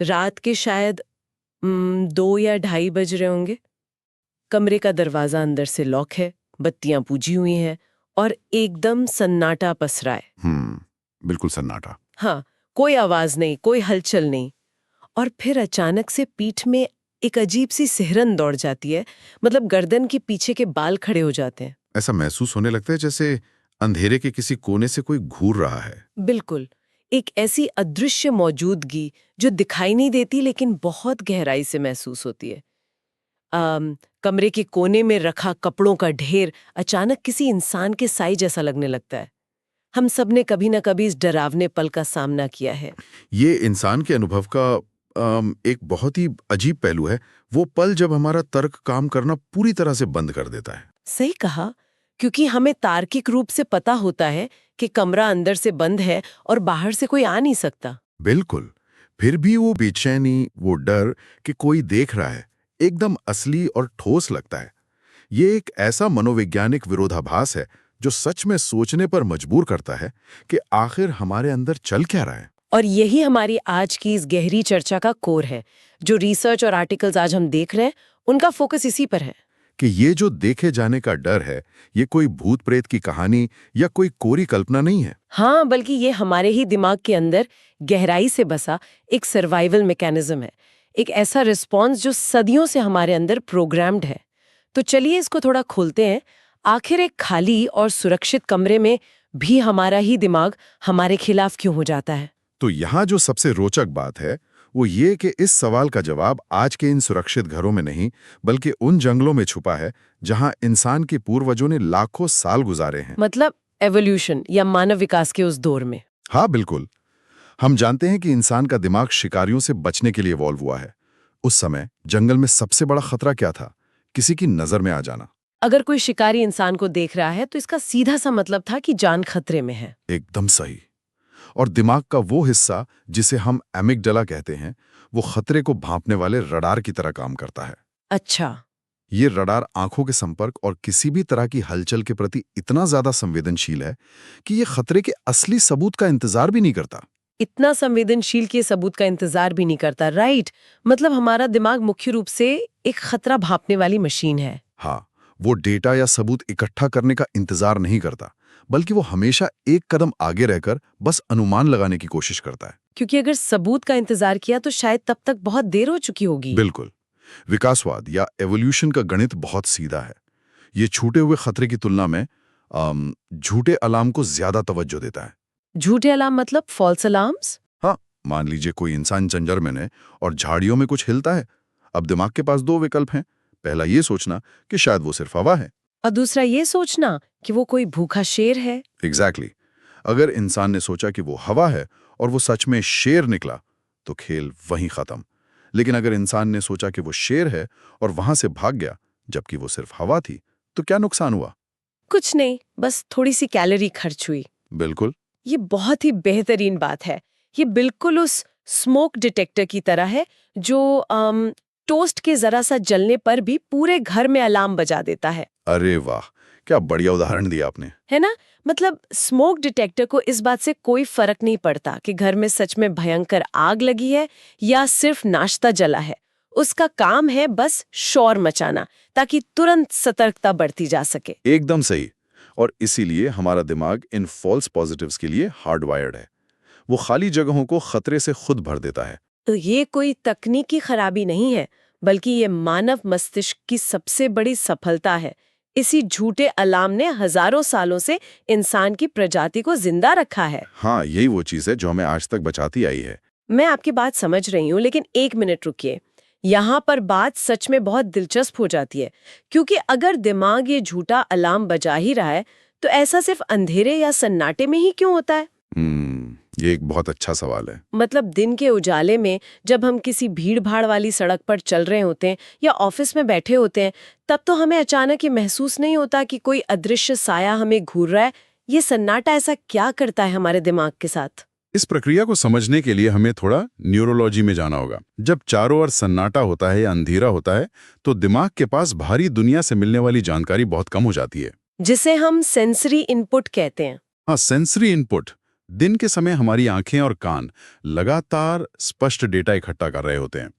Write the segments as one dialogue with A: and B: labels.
A: रात के शायद 2 या 2:30 बज रहे होंगे। कमरे का दरवाजा अंदर से लॉक है, बत्तियां बुझी हुई हैं और एकदम सन्नाटा पसरा है।
B: बिल्कुल सन्नाटा।
A: हाँ, कोई आवाज नहीं, कोई हलचल नहीं। और फिर अचानक से पीठ में एक अजीब सी सिहरन दौड़ जाती है, मतलब गर्दन के पीछे के बाल खड़े हो जाते हैं।
B: ऐसा महसूस होने लगता है जैसे अंधेरे के किसी कोने से कोई घूर रहा है।
A: बिल्कुल, एक ऐसी अदृश्य मौजूदगी जो दिखाई नहीं देती लेकिन बहुत गहराई से महसूस होती है। कमरे के कोने में रखा कपड़ों का ढेर अचानक किसी इंसान के साई जैसा लगने लगता है। हम सब ने कभी न कभी इस डरावने पल का सामना किया है।
B: ये इंसान के अनुभव का एक बहुत ही अजीब पहलू है, वो पल जब हमारा तर्क काम करना पूरी तरह से बंद कर देता है।
A: सही कहा, क्योंकि हमें तार्किक रूप से पता होता है कि कमरा अंदर से बंद है और बाहर से कोई आ नहीं सकता।
B: बिल्कुल। फिर भी वो बेचैनी, वो डर कि कोई देख रहा है, एकदम असली और ठोस लगता है। ये एक ऐसा मनोवैज्ञानिक विरोधाभास है जो सच में सोचने पर मजबूर करता है कि आखिर हमारे अंदर चल क्या रहा है।
A: और यही हमारी आज की इस गहरी चर्चा का कोर है। जो रिसर्च और आर्टिकल्स आज हम देख रहे हैं, उनका फोकस इसी पर है
B: कि ये जो देखे जाने का डर है, ये कोई भूत प्रेत की कहानी या कोई कोरी कल्पना नहीं है।
A: हाँ, बल्कि ये हमारे ही दिमाग के अंदर गहराई से बसा एक सर्वाइवल मैकेनिज्म है, एक ऐसा रिस्पॉन्स जो सदियों से हमारे अंदर प्रोग्राम्ड है। तो चलिए इसको थोड़ा खोलते हैं। आखिर एक खाली और सुरक्षित कमरे में भी हमारा ही दिमाग हमारे खिलाफ क्यों हो जाता है?
B: तो यहाँ जो सबसे रोचक बात है वो ये कि इस सवाल का जवाब आज के इन सुरक्षित घरों में नहीं, बल्कि उन जंगलों में छुपा है जहाँ इंसान के पूर्वजों ने लाखों साल गुजारे हैं।
A: मतलब एवोल्यूशन या मानव विकास के उस दौर में।
B: हाँ बिल्कुल। हम जानते हैं कि इंसान का दिमाग शिकारियों से बचने के लिए इवॉल्व हुआ है। उस समय जंगल में सबसे बड़ा खतरा क्या था? किसी की नजर में आ जाना।
A: अगर कोई शिकारी इंसान को देख रहा है तो इसका सीधा सा मतलब था कि जान खतरे में है।
B: एकदम सही। और दिमाग का वो हिस्सा जिसे हम एमिगडाला कहते हैं, वो खतरे को भांपने वाले रडार की तरह काम करता है।
A: अच्छा।
B: ये रडार आंखों के संपर्क और किसी भी तरह की हलचल के प्रति इतना ज्यादा संवेदनशील है कि ये खतरे के असली सबूत का इंतजार भी नहीं करता।
A: इतना संवेदनशील के सबूत का इंतजार भी नहीं करता, राइट? मतलब हमारा दिमाग मुख्य रूप से एक खतरा भांपने वाली मशीन है।
B: हाँ, वो डेटा या सबूत इकट्ठा करने का इंतजार नहीं करता, बल्कि वो हमेशा एक कदम आगे रहकर बस अनुमान लगाने की कोशिश करता है।
A: क्योंकि अगर सबूत का इंतजार किया तो शायद तब तक बहुत देर हो चुकी होगी।
B: बिल्कुल। विकासवाद या एवोल्यूशन का गणित बहुत सीधा है। ये छूटे हुए खतरे की तुलना में झूठे अलार्म को ज्यादा तवज्जो देता है।
A: झूठे अलार्म मतलब फॉल्स अलार्म्स?
B: हाँ, मान लीजिए कोई इंसान जंजर में है और झाड़ियों में कुछ हिलता है। अब दिमाग के पास दो विकल्प हैं। पहला ये सोचना कि शायद वो सिर्फ हवा है,
A: और दूसरा ये सोचना कि वो कोई भूखा शेर है।
B: एग्जैक्टली। अगर इंसान ने सोचा कि वो हवा है और वो सच में शेर निकला, तो खेल वहीं खत्म। लेकिन अगर इंसान ने सोचा कि वो शेर है और वहां से भाग गया, जबकि वो सिर्फ हवा थी, तो क्या नुकसान हुआ?
A: कुछ नहीं, बस थोड़ी सी कैलोरी खर्च हुई।
B: बिल्कुल।
A: ये बहुत ही बेहतरीन बात है। ये बिल्कुल उस स्मोक डिटेक्टर की तरह है जो टोस्ट के जरा सा जलने पर भी पूरे घर में अलार्म बजा देता है।
B: अरे वाह, क्या बढ़िया उदाहरण दिया आपने।
A: है ना? मतलब स्मोक डिटेक्टर को इस बात से कोई फर्क नहीं पड़ता कि घर में सच में भयंकर आग लगी है या सिर्फ नाश्ता जला है। उसका काम है बस शोर मचाना, ताकि तुरंत सतर्कता बढ़ती जा सके।
B: एकदम सही। और इसीलिए हमारा दिमाग इन फॉल्स पॉजिटिव्स के लिए हार्डवायर्ड है। वो खाली जगहों को खतरे से खुद भर देता है।
A: तो ये कोई तकनीकी खराबी नहीं है, बल्कि ये मानव मस्तिष्क की सबसे बड़ी सफलता है। इसी झूठे अलार्म ने हजारों सालों से इंसान की प्रजाति को जिंदा रखा है।
B: हाँ, यही वो चीज है जो हमें आज तक बचाती आई है।
A: मैं आपकी बात समझ रही हूँ, लेकिन एक मिनट रुकिए। यहाँ पर बात सच में बहुत दिलचस्प हो जाती है, क्योंकि अगर दिमाग ये झूठा अलार्म बजा ही रहा है, तो ऐसा सिर्फ अंधेरे या सन्नाटे में ही क्यों होता है?
B: ये एक बहुत अच्छा सवाल है।
A: मतलब दिन के उजाले में जब हम किसी भीड़-भाड़ वाली सड़क पर चल रहे होते हैं या ऑफिस में बैठे होते हैं, तब तो हमें अचानक ये महसूस नहीं होता कि कोई अदृश्य साया हमें घूर रहा है। ये सन्नाटा ऐसा क्या करता है हमारे दिमाग के साथ?
B: इस प्रक्रिया को समझने के लिए हमें थोड़ा न्यूरोलॉजी में जाना होगा। जब चारों ओर सन्नाटा होता है या अंधेरा होता है, तो दिमाग के पास बाहरी दुनिया से मिलने वाली जानकारी बहुत कम हो जाती है,
A: जिसे हम सेंसरी इनपुट कहते हैं।
B: हाँ, सेंसरी इनपुट।
C: दिन के समय हमारी आंखें और कान लगातार स्पष्ट डेटा इकट्ठा कर रहे होते हैं।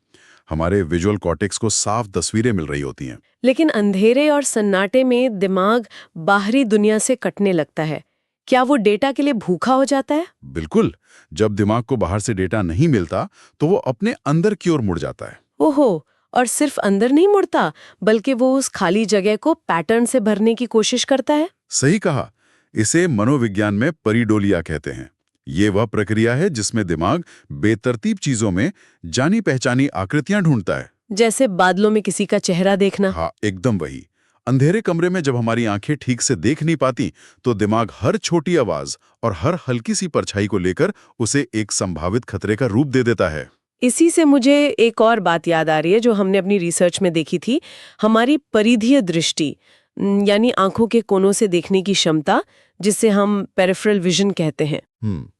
C: हमारे विजुअल कॉर्टेक्स को साफ तस्वीरें मिल रही होती हैं।
A: लेकिन अंधेरे और सन्नाटे में दिमाग बाहरी दुनिया से कटने लगता है। क्या वो डेटा के लिए भूखा हो जाता है?
C: बिल्कुल, जब दिमाग को बाहर से डेटा नहीं मिलता तो वो अपने अंदर की ओर मुड़ जाता है।
A: ओहो, और सिर्फ अंदर नहीं मुड़ता, बल्कि वो उस खाली जगह को पैटर्न से भरने की कोशिश करता है।
C: सही कहा, इसे मनोविज्ञान में परिडोलिया कहते हैं। ये वह प्रक्रिया है जिसमें दिमाग बेतरतीब चीजों में जानी पहचानी आकृतियां ढूंढता है।
A: जैसे बादलों में किसी का चेहरा देखना।
C: हाँ, एकदम वही। अंधेरे कमरे में जब हमारी आंखें ठीक से देख नहीं पाती तो दिमाग हर छोटी आवाज और हर हल्की सी परछाई को लेकर उसे एक संभावित खतरे का रूप दे देता है।
A: इसी से मुझे एक और बात याद आ रही है जो हमने अपनी रिसर्च में देखी थी। हमारी परिधीय दृष्टि, यानी आंखों के कोनों से देखने की क्षमता, जिसे हम पेरिफेरल विजन कहते हैं।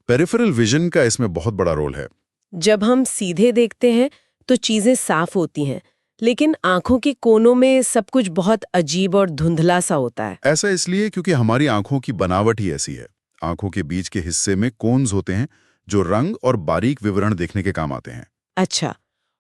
C: पेरिफेरल विजन का इसमें बहुत बड़ा रोल है।
A: जब हम सीधे देखते हैं तो चीजें साफ होती हैं, लेकिन आंखों के कोनों में सब कुछ बहुत अजीब और धुंधला सा होता है।
C: ऐसा इसलिए क्योंकि हमारी आंखों की बनावट ही ऐसी है। आंखों के बीच के हिस्से में कोन्स होते हैं जो रंग और बारीक विवरण देखने के काम आते हैं।
A: अच्छा,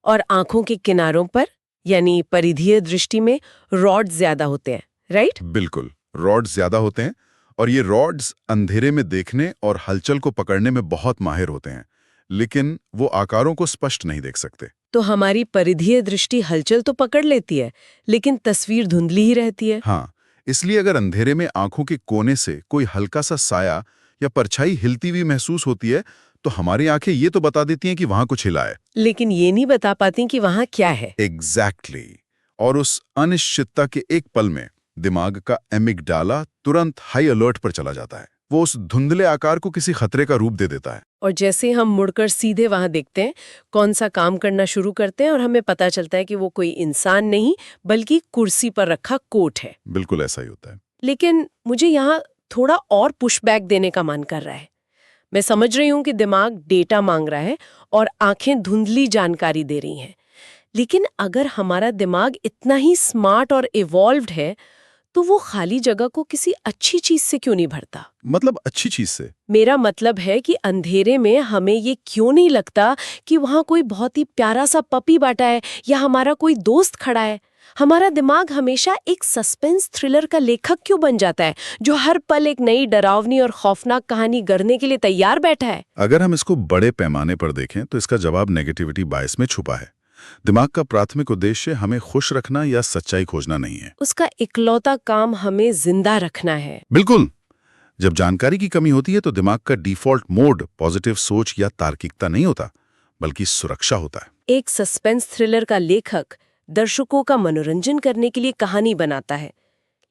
A: और आंखों के किनारों पर यानी परिधीय दृष्टि में रॉड ज्यादा होते हैं, राइट?
C: बिल्कुल, रॉड्स ज्यादा होते हैं और ये रॉड्स अंधेरे में देखने और हलचल को पकड़ने में बहुत माहिर होते हैं, लेकिन वो आकारों को स्पष्ट नहीं देख सकते।
A: तो हमारी परिधीय दृष्टि हलचल तो पकड़ लेती है, लेकिन तस्वीर धुंधली ही रहती है।
C: हाँ, इसलिए अगर अंधेरे में आंखों के कोने से कोई हल्का सा साया या परछाई हिलती हुई महसूस होती है तो हमारी आंखें ये तो बता देती हैं कि वहां कुछ हिला है,
A: लेकिन ये नहीं बता पाती कि वहां क्या है।
C: एग्जैक्टली। और उस अनिश्चितता के एक पल में दिमाग का एमिगडाला तुरंत हाई अलर्ट पर चला जाता है। वो उस धुंधले आकार को किसी खतरे का रूप दे देता है।
A: और जैसे हम मुड़कर सीधे वहां देखते हैं, कौन सा काम करना शुरू करते हैं और हमें पता चलता है कि वो कोई इंसान नहीं बल्कि कुर्सी पर रखा कोट है।
C: बिल्कुल ऐसा ही होता है।
A: लेकिन मुझे यहाँ थोड़ा और पुशबैक देने का मन कर रहा है। मैं समझ रही हूँ कि दिमाग डेटा मांग रहा है और आंखें धुंधली जानकारी दे रही हैं, लेकिन अगर हमारा दिमाग इतना ही स्मार्ट और इवॉल्व्ड है तो वो खाली जगह को किसी अच्छी चीज से क्यों नहीं भरता?
C: मतलब अच्छी चीज से?
A: मेरा मतलब है कि अंधेरे में हमें ये क्यों नहीं लगता कि वहां कोई बहुत ही प्यारा सा पपी बैठा है या हमारा कोई दोस्त खड़ा है। हमारा दिमाग हमेशा एक सस्पेंस थ्रिलर का लेखक क्यों बन जाता है, जो हर पल एक नई डरावनी और खौफनाक कहानी गढ़ने के लिए तैयार बैठा है?
C: अगर हम इसको बड़े पैमाने पर देखें तो इसका जवाब नेगेटिविटी बायस में छुपा है। दिमाग का प्राथमिक उद्देश्य हमें खुश रखना या सच्चाई खोजना नहीं है।
A: उसका इकलौता काम हमें जिंदा रखना है।
C: बिल्कुल। जब जानकारी की कमी होती है तो दिमाग का डिफॉल्ट मोड पॉजिटिव सोच या तार्किकता नहीं होता, बल्कि सुरक्षा होता है।
A: एक सस्पेंस थ्रिलर का लेखक दर्शकों का मनोरंजन करने के लिए कहानी बनाता है,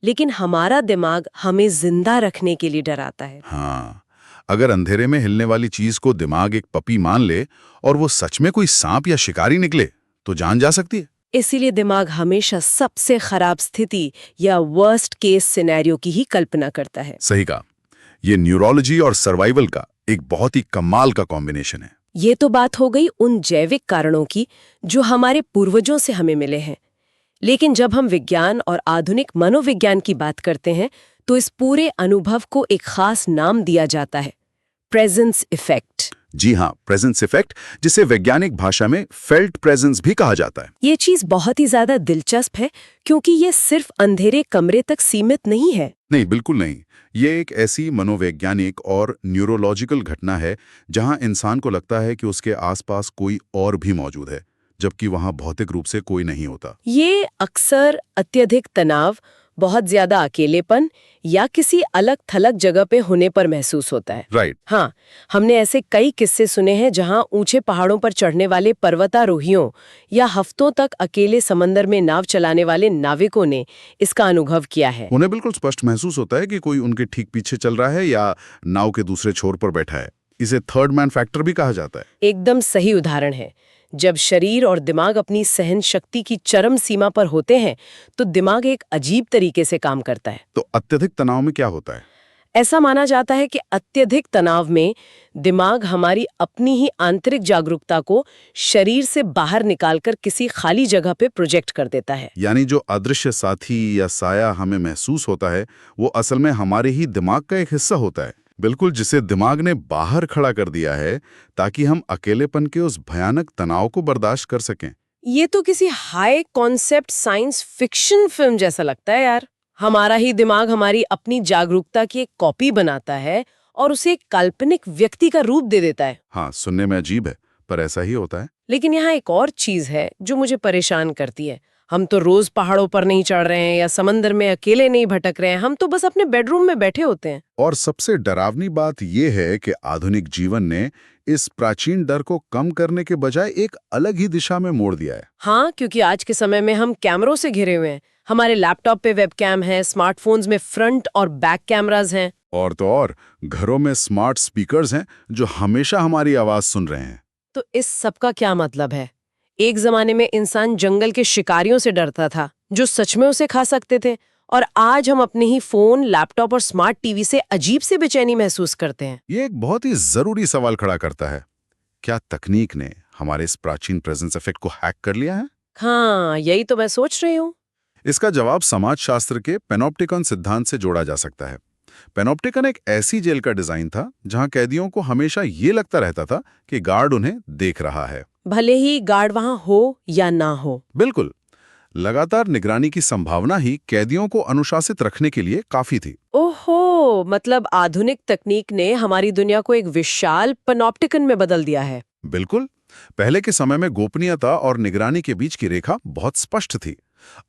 A: लेकिन हमारा दिमाग हमें जिंदा रखने के लिए डराता है।
C: हाँ, अगर अंधेरे में हिलने वाली चीज को दिमाग एक पपी मान ले और वो सच में कोई सांप या शिकारी निकले तो जान जा सकती है।
A: इसीलिए दिमाग हमेशा सबसे खराब स्थिति या वर्स्ट केस सिनेरियो की ही कल्पना करता है।
C: सही कहा। ये न्यूरोलॉजी और सर्वाइवल का एक बहुत ही कमाल का कॉम्बिनेशन है।
A: ये तो बात हो गई उन जैविक कारणों की जो हमारे पूर्वजों से हमें मिले हैं, लेकिन जब हम विज्ञान और आधुनिक मनोविज्ञान की बात करते हैं तो इस पूरे अनुभव को एक खास नाम दिया जाता है, प्रेजेंस इफेक्ट।
C: जी हाँ, प्रेजेंस इफेक्ट, जिसे वैज्ञानिक भाषा में फेल्ट प्रेजेंस भी कहा जाता है।
A: ये चीज बहुत ही ज्यादा दिलचस्प है क्योंकि ये सिर्फ अंधेरे कमरे तक सीमित नहीं है।
C: नहीं, बिल्कुल नहीं। ये एक ऐसी मनोवैज्ञानिक और न्यूरोलॉजिकल घटना है जहां इंसान को लगता है कि उसके आसपास कोई और भी मौजूद है, जबकि वहां भौतिक रूप से कोई नहीं होता।
A: ये अक्सर अत्यधिक तनाव, बहुत ज्यादा अकेलेपन या किसी अलग थलग जगह पे होने पर महसूस होता है।
C: राइट।
A: हाँ, हमने ऐसे कई किस्से सुने हैं जहां ऊंचे पहाड़ों पर चढ़ने वाले पर्वतारोहियों या हफ्तों तक अकेले समंदर में नाव चलाने वाले नाविकों ने इसका अनुभव किया है।
C: उन्हें बिल्कुल स्पष्ट महसूस होता है कि कोई उनके ठीक पीछे चल रहा है या नाव के दूसरे छोर पर बैठा है। इसे थर्ड मैन फैक्टर भी कहा जाता है।
A: एकदम सही उदाहरण है। जब शरीर और दिमाग अपनी सहन शक्ति की चरम सीमा पर होते हैं तो दिमाग एक अजीब तरीके से काम करता है।
C: तो अत्यधिक तनाव में क्या होता है?
A: ऐसा माना जाता है कि अत्यधिक तनाव में दिमाग हमारी अपनी ही आंतरिक जागरूकता को शरीर से बाहर निकालकर किसी खाली जगह पे प्रोजेक्ट कर देता है।
C: यानी जो अदृश्य साथी या साया हमें महसूस होता है वो असल में हमारे ही दिमाग का एक हिस्सा होता है। बिल्कुल, जिसे दिमाग ने बाहर खड़ा कर दिया है ताकि हम अकेलेपन के उस भयानक तनाव को बर्दाश्त कर सकें।
A: ये तो किसी high concept science fiction film जैसा लगता है यार। हमारा ही दिमाग हमारी अपनी जागरूकता की एक कॉपी बनाता है और उसे एक काल्पनिक व्यक्ति का रूप दे देता है।
C: हाँ, सुनने में अजीब है, पर ऐसा ही होता है।
A: लेकिन यहाँ एक और चीज है जो मुझे परेशान करती है। हम तो रोज पहाड़ों पर नहीं चढ़ रहे हैं या समंदर में अकेले नहीं भटक रहे हैं, हम तो बस अपने बेडरूम में बैठे होते हैं।
C: और सबसे डरावनी बात यह है कि आधुनिक जीवन ने इस प्राचीन डर को कम करने के बजाय एक अलग ही दिशा में मोड़ दिया है।
A: हाँ, क्योंकि आज के समय में हम कैमरों से घिरे हुए हैं। हमारे लैपटॉप पे वेबकैम है, स्मार्टफोन्स में फ्रंट और बैक कैमरास हैं।
C: और तो और घरों में स्मार्ट स्पीकर्स हैं जो हमेशा हमारी आवाज सुन रहे हैं।
A: तो इस सब का क्या मतलब है? एक जमाने में इंसान जंगल के शिकारियों से डरता था जो सच में उसे खा सकते थे, और आज हम अपने ही फोन, लैपटॉप और स्मार्ट टीवी से अजीब सी बेचैनी महसूस करते हैं।
C: ये एक बहुत ही जरूरी सवाल खड़ा करता है। क्या तकनीक ने हमारे इस प्राचीन प्रेजेंस इफेक्ट को हैक कर लिया है?
A: हाँ, यही तो मैं सोच रही हूँ।
C: इसका जवाब समाजशास्त्र के पैनोप्टिकन सिद्धांत से जोड़ा जा सकता है। पैनोप्टिकन एक ऐसी जेल का डिजाइन था जहां कैदियों को हमेशा ये लगता रहता था कि गार्ड उन्हें देख रहा है,
A: भले ही गार्ड वहां हो या ना हो।
C: बिल्कुल। लगातार निगरानी की संभावना ही कैदियों को अनुशासित रखने के लिए काफी थी।
A: ओहो, मतलब आधुनिक तकनीक ने हमारी दुनिया को एक विशाल पैनोप्टिकन में बदल दिया है।
C: बिल्कुल। पहले के समय में गोपनीयता और निगरानी के बीच की रेखा बहुत स्पष्ट थी।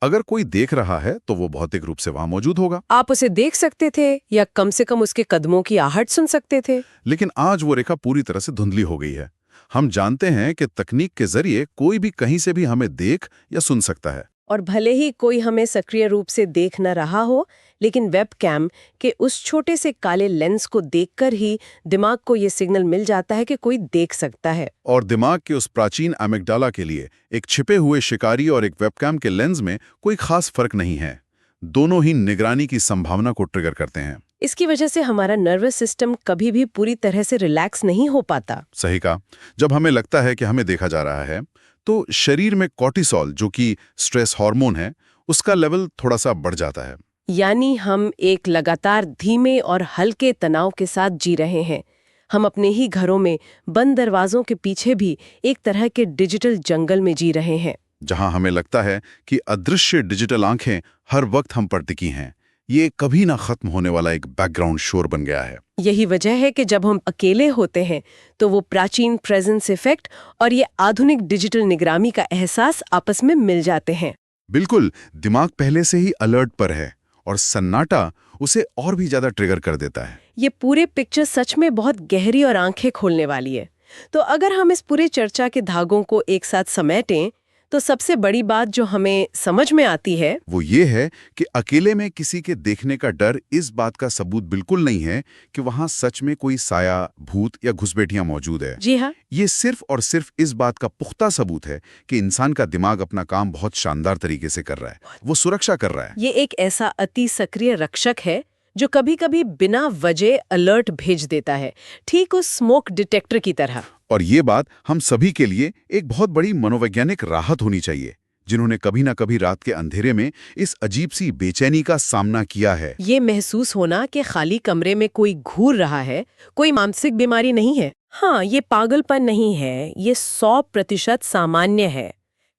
C: अगर कोई देख रहा है तो वो भौतिक रूप से वहां मौजूद होगा।
A: आप उसे देख सकते थे या कम से कम उसके कदमों की आहट सुन सकते थे।
C: लेकिन आज वो रेखा पूरी तरह से धुंधली हो गई है। हम जानते हैं कि तकनीक के जरिए कोई भी कहीं से भी हमें देख या सुन सकता है।
A: और भले ही कोई हमें सक्रिय रूप से देख न रहा हो, लेकिन वेबकैम के उस छोटे से काले लेंस को देखकर ही दिमाग को ये सिग्नल मिल जाता है कि कोई देख सकता है।
C: और दिमाग के उस प्राचीन एमिग्डाला के लिए एक छिपे हुए शिकारी और एक वेबकैम के लेंस में कोई खास फर्क नहीं है। दोनों ही निगरानी की संभावना को ट्रिगर करते हैं।
A: इसकी वजह से हमारा नर्वस सिस्टम कभी भी पूरी तरह से रिलैक्स नहीं हो पाता।
C: सही कहा। जब हमें लगता है कि हमें देखा जा रहा है तो शरीर में कॉर्टिसोल, जो कि स्ट्रेस हार्मोन है, उसका लेवल थोड़ा सा बढ़ जाता है।
A: यानी हम एक लगातार धीमे और हल्के तनाव के साथ जी रहे हैं। हम अपने ही घरों में बंद दरवाजों के पीछे भी एक तरह के डिजिटल जंगल में जी रहे हैं,
C: जहां हमें लगता है कि अदृश्य डिजिटल आंखें हर वक्त हम पर टिकी हैं। ये कभी ना खत्म होने वाला एक बैकग्राउंड शोर बन गया है।
A: यही वजह है कि जब हम अकेले होते हैं तो वो प्राचीन प्रेजेंस इफेक्ट और ये आधुनिक डिजिटल निगरानी का एहसास आपस में मिल जाते हैं।
C: बिल्कुल, दिमाग पहले से ही अलर्ट पर है और सन्नाटा उसे और भी ज्यादा ट्रिगर कर देता है।
A: ये पूरे पिक्चर सच में बहुत गहरी और आंखें खोलने वाली है। तो अगर हम इस पूरे चर्चा के धागों को एक साथ समेटें तो सबसे बड़ी बात जो हमें समझ में आती है
C: वो ये है कि अकेले में किसी के देखने का डर इस बात का सबूत बिल्कुल नहीं है कि वहां सच में कोई साया, भूत या घुसपैठियां मौजूद है।
A: जी हाँ,
C: ये सिर्फ और सिर्फ इस बात का पुख्ता सबूत है कि इंसान का दिमाग अपना काम बहुत शानदार तरीके से कर रहा है। वो सुरक्षा कर रहा है।
A: ये एक ऐसा अति सक्रिय रक्षक है जो कभी-कभी बिना वजह अलर्ट भेज देता है, ठीक उस स्मोक डिटेक्टर की तरह।
C: और ये बात हम सभी के लिए एक बहुत बड़ी मनोवैज्ञानिक राहत होनी चाहिए, जिन्होंने कभी ना कभी रात के अंधेरे में इस अजीब सी बेचैनी का सामना किया है।
A: ये महसूस होना कि खाली कमरे में कोई घूर रहा है, कोई मानसिक बीमारी नहीं है। हाँ, ये पागलपन नहीं है, ये 100% सामान्य है।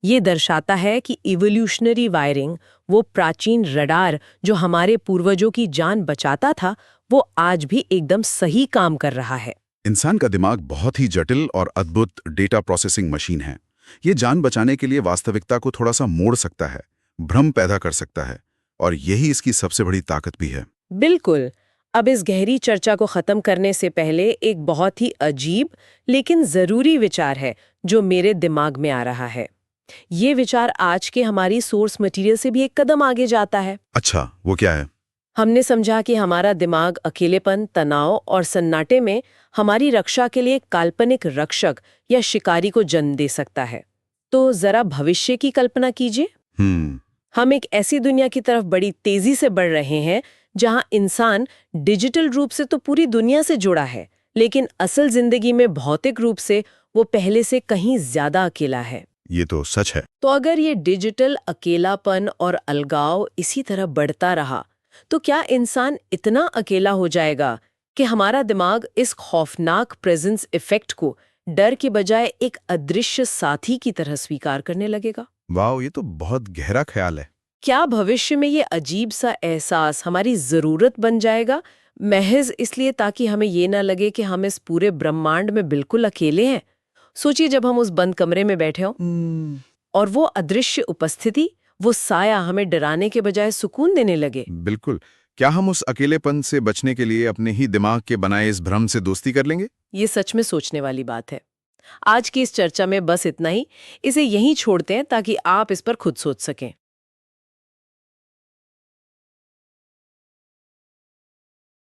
A: ये दर्शाता है कि इवोल्यूशनरी वायरिंग, वो प्राचीन रडार जो हमारे पूर्वजों की जान बचाता था, वो आज भी एकदम सही काम कर रहा है।
C: इंसान का दिमाग बहुत ही जटिल और अद्भुत डेटा प्रोसेसिंग मशीन है। ये जान बचाने के लिए वास्तविकता को थोड़ा सा मोड़ सकता है, भ्रम पैदा कर सकता है, और यही इसकी सबसे बड़ी ताकत भी है।
A: बिल्कुल। अब इस गहरी चर्चा को खत्म करने से पहले एक बहुत ही अजीब लेकिन जरूरी विचार है जो मेरे दिमाग में आ रहा है। ये विचार आज के हमारी सोर्स मटेरियल से भी एक कदम आगे जाता है।
C: अच्छा, वो क्या है?
A: हमने समझा कि हमारा दिमाग अकेलेपन, तनाव और सन्नाटे में हमारी रक्षा के लिए काल्पनिक रक्षक या शिकारी को जन्म दे सकता है। तो जरा भविष्य की कल्पना कीजिए। हम एक ऐसी दुनिया की तरफ बड़ी तेजी से बढ़ रहे हैं जहां इंसान डिजिटल रूप से तो पूरी दुनिया से जुड़ा है, लेकिन असल जिंदगी में भौतिक रूप से वो पहले से कहीं ज्यादा अकेला है।
C: ये तो सच है।
A: तो अगर ये डिजिटल अकेलापन और अलगाव इसी तरह बढ़ता रहा तो क्या इंसान इतना अकेला हो जाएगा कि हमारा दिमाग इस खौफनाक प्रेजेंस इफेक्ट को डर के बजाय एक अदृश्य साथी की तरह स्वीकार करने लगेगा?
C: वाह, ये तो बहुत गहरा ख्याल है।
A: क्या भविष्य में ये अजीब सा एहसास हमारी जरूरत बन जाएगा, महज इसलिए ताकि हमें ये ना लगे कि हम इस पूरे ब्रह्मांड में बिल्कुल अकेले हैं? सोचिए, जब हम उस बंद कमरे में बैठे हों और वो अदृश्य उपस्थिति, वो साया हमें डराने के बजाय सुकून देने लगे।
C: बिल्कुल। क्या हम उस अकेलेपन से बचने के लिए अपने ही दिमाग के बनाए इस भ्रम से दोस्ती कर लेंगे?
A: ये सच में सोचने वाली बात है। आज की इस चर्चा में बस इतना ही। इसे यहीं छोड़ते हैं ताकि आप इस पर खुद सोच सकें।